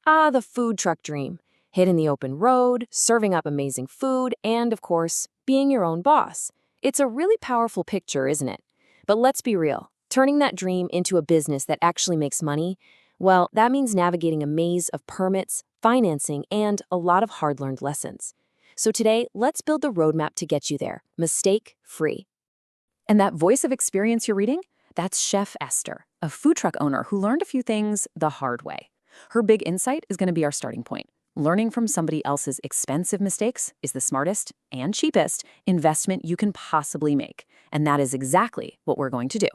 Ah, the food truck dream. Hitting the open road, serving up amazing food, and of course, being your own boss. It's a really powerful picture, isn't it? But let's be real. Turning that dream into a business that actually makes money, well, that means navigating a maze of permits, financing, and a lot of hard-learned lessons. So today, let's build the roadmap to get you there, mistake-free. And that voice of experience you're reading? That's Chef Esther, a food truck owner who learned a few things the hard way. Her big insight is going to be our starting point. Learning from somebody else's expensive mistakes is the smartest and cheapest investment you can possibly make. And that is exactly what we're going to do.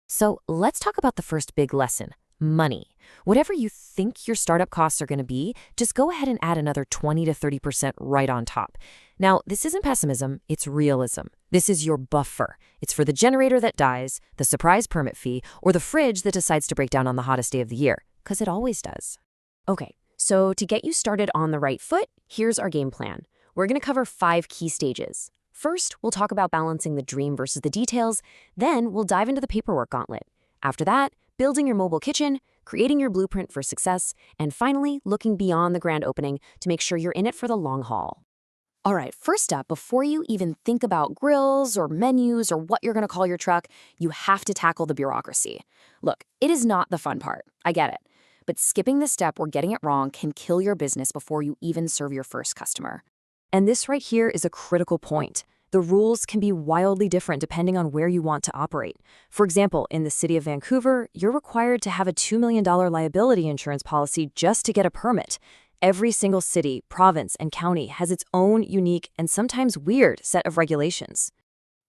So let's talk about the first big lesson, money. Whatever you think your startup costs are going to be, just go ahead and add another 20 to 30% right on top. Now, this isn't pessimism, it's realism. This is your buffer. It's for the generator that dies, the surprise permit fee, or the fridge that decides to break down on the hottest day of the year, because it always does. Okay, so to get you started on the right foot, here's our game plan. We're going to cover 5 key stages. First, we'll talk about balancing the dream versus the details. Then we'll dive into the paperwork gauntlet. After that, building your mobile kitchen, creating your blueprint for success, and finally, looking beyond the grand opening to make sure you're in it for the long haul. All right, first up, before you even think about grills or menus or what you're going to call your truck, you have to tackle the bureaucracy. Look, it is not the fun part. I get it. But skipping this step or getting it wrong can kill your business before you even serve your first customer. And this right here is a critical point. The rules can be wildly different depending on where you want to operate. For example, in the city of Vancouver, you're required to have a $2 million liability insurance policy just to get a permit. Every single city, province, and county has its own unique and sometimes weird set of regulations.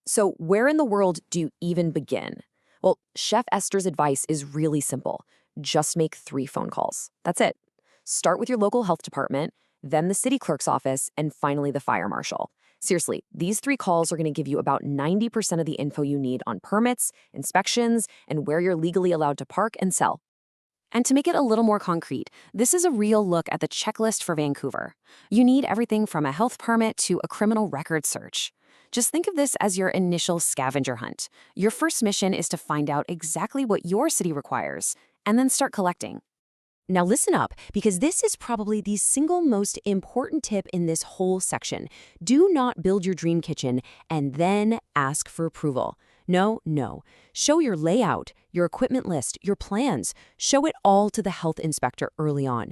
So where in the world do you even begin? Well, Chef Esther's advice is really simple. Just make 3 phone calls. That's it. Start with your local health department, then the city clerk's office, and finally the fire marshal. Seriously, these 3 calls are going to give you about 90% of the info you need on permits, inspections, and where you're legally allowed to park and sell. And to make it a little more concrete, this is a real look at the checklist for Vancouver. You need everything from a health permit to a criminal record search. Just think of this as your initial scavenger hunt. Your first mission is to find out exactly what your city requires, and then start collecting. Now listen up, because this is probably the single most important tip in this whole section. Do not build your dream kitchen and then ask for approval. No, no. Show your layout, your equipment list, your plans. Show it all to the health inspector early on.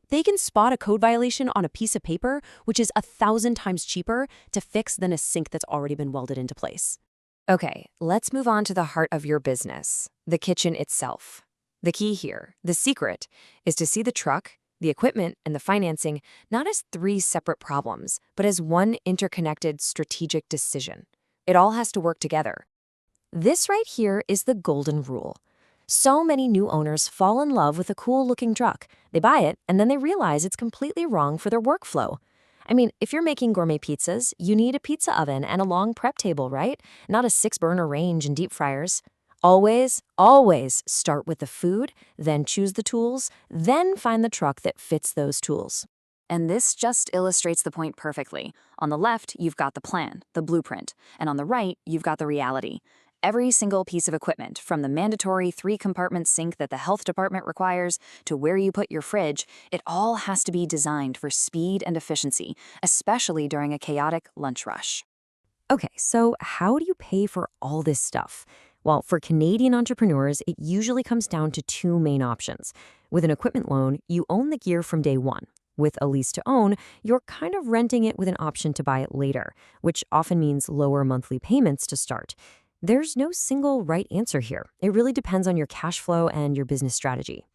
They can spot a code violation on a piece of paper, which is 1,000 times cheaper to fix than a sink that's already been welded into place. Okay, let's move on to the heart of your business, the kitchen itself. The key here, the secret, is to see the truck, the equipment, and the financing not as 3 separate problems, but as one interconnected strategic decision. It all has to work together. This right here is the golden rule. So many new owners fall in love with a cool-looking truck. They buy it, and then they realize it's completely wrong for their workflow. I mean, if you're making gourmet pizzas, you need a pizza oven and a long prep table, right? Not a 6-burner range and deep fryers. Always, always start with the food, then choose the tools, then find the truck that fits those tools. And this just illustrates the point perfectly. On the left, you've got the plan, the blueprint, and on the right, you've got the reality. Every single piece of equipment, from the mandatory 3-compartment sink that the health department requires to where you put your fridge, it all has to be designed for speed and efficiency, especially during a chaotic lunch rush. Okay, so how do you pay for all this stuff? Well, for Canadian entrepreneurs, it usually comes down to 2 main options. With an equipment loan, you own the gear from day one. With a lease to own, you're kind of renting it with an option to buy it later, which often means lower monthly payments to start. There's no single right answer here. It really depends on your cash flow and your business strategy.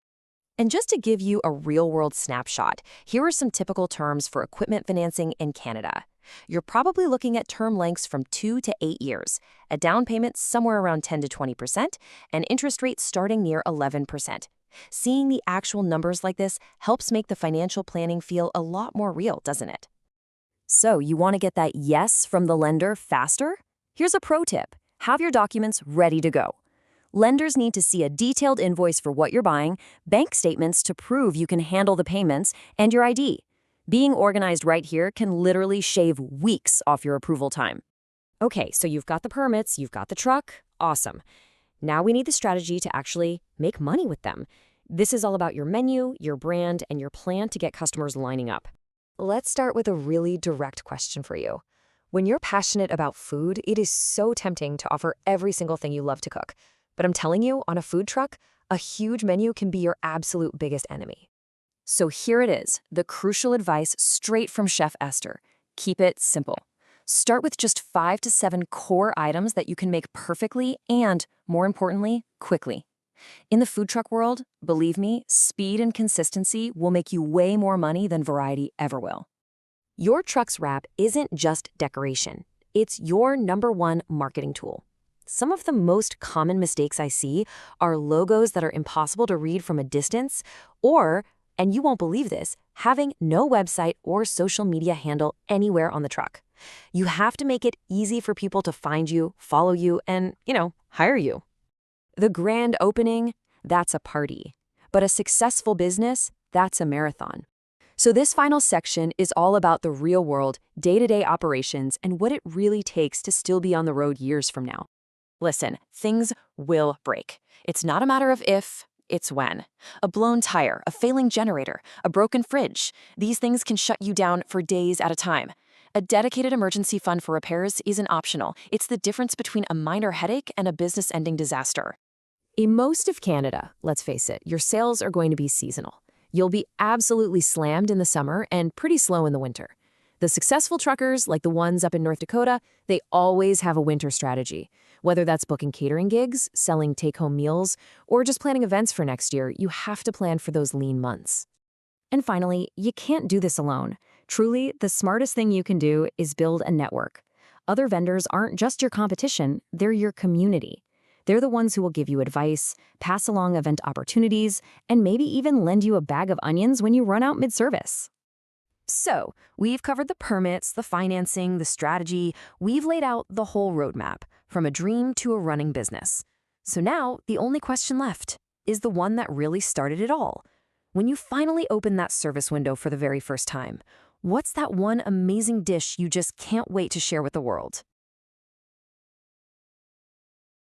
And just to give you a real-world snapshot, here are some typical terms for equipment financing in Canada. You're probably looking at term lengths from 2 to 8 years, a down payment somewhere around 10 to 20%, and interest rates starting near 11%. Seeing the actual numbers like this helps make the financial planning feel a lot more real, doesn't it? So you want to get that yes from the lender faster? Here's a pro tip. Have your documents ready to go. Lenders need to see a detailed invoice for what you're buying, bank statements to prove you can handle the payments, and your ID. Being organized right here can literally shave weeks off your approval time. Okay, so you've got the permits, you've got the truck. Awesome. Now we need the strategy to actually make money with them. This is all about your menu, your brand, and your plan to get customers lining up. Let's start with a really direct question for you. When you're passionate about food, it is so tempting to offer every single thing you love to cook. But I'm telling you, on a food truck, a huge menu can be your absolute biggest enemy. So here it is, the crucial advice straight from Chef Esther. Keep it simple. Start with just 5 to 7 core items that you can make perfectly and, more importantly, quickly. In the food truck world, believe me, speed and consistency will make you way more money than variety ever will. Your truck's wrap isn't just decoration. It's your #1 marketing tool. Some of the most common mistakes I see are logos that are impossible to read from a distance, or, and you won't believe this, having no website or social media handle anywhere on the truck. You have to make it easy for people to find you, follow you, and, hire you. The grand opening, that's a party. But a successful business, that's a marathon. So this final section is all about the real-world, day-to-day operations and what it really takes to still be on the road years from now. Listen, things will break. It's not a matter of if, it's when. A blown tire, a failing generator, a broken fridge. These things can shut you down for days at a time. A dedicated emergency fund for repairs isn't optional. It's the difference between a minor headache and a business-ending disaster. In most of Canada, let's face it, your sales are going to be seasonal. You'll be absolutely slammed in the summer and pretty slow in the winter. The successful truckers, like the ones up in North Dakota, they always have a winter strategy. Whether that's booking catering gigs, selling take-home meals, or just planning events for next year, you have to plan for those lean months. And finally, you can't do this alone. Truly, the smartest thing you can do is build a network. Other vendors aren't just your competition, they're your community. They're the ones who will give you advice, pass along event opportunities, and maybe even lend you a bag of onions when you run out mid-service. So, we've covered the permits, the financing, the strategy. We've laid out the whole roadmap, from a dream to a running business. So now, the only question left is the one that really started it all. When you finally open that service window for the very first time, what's that one amazing dish you just can't wait to share with the world?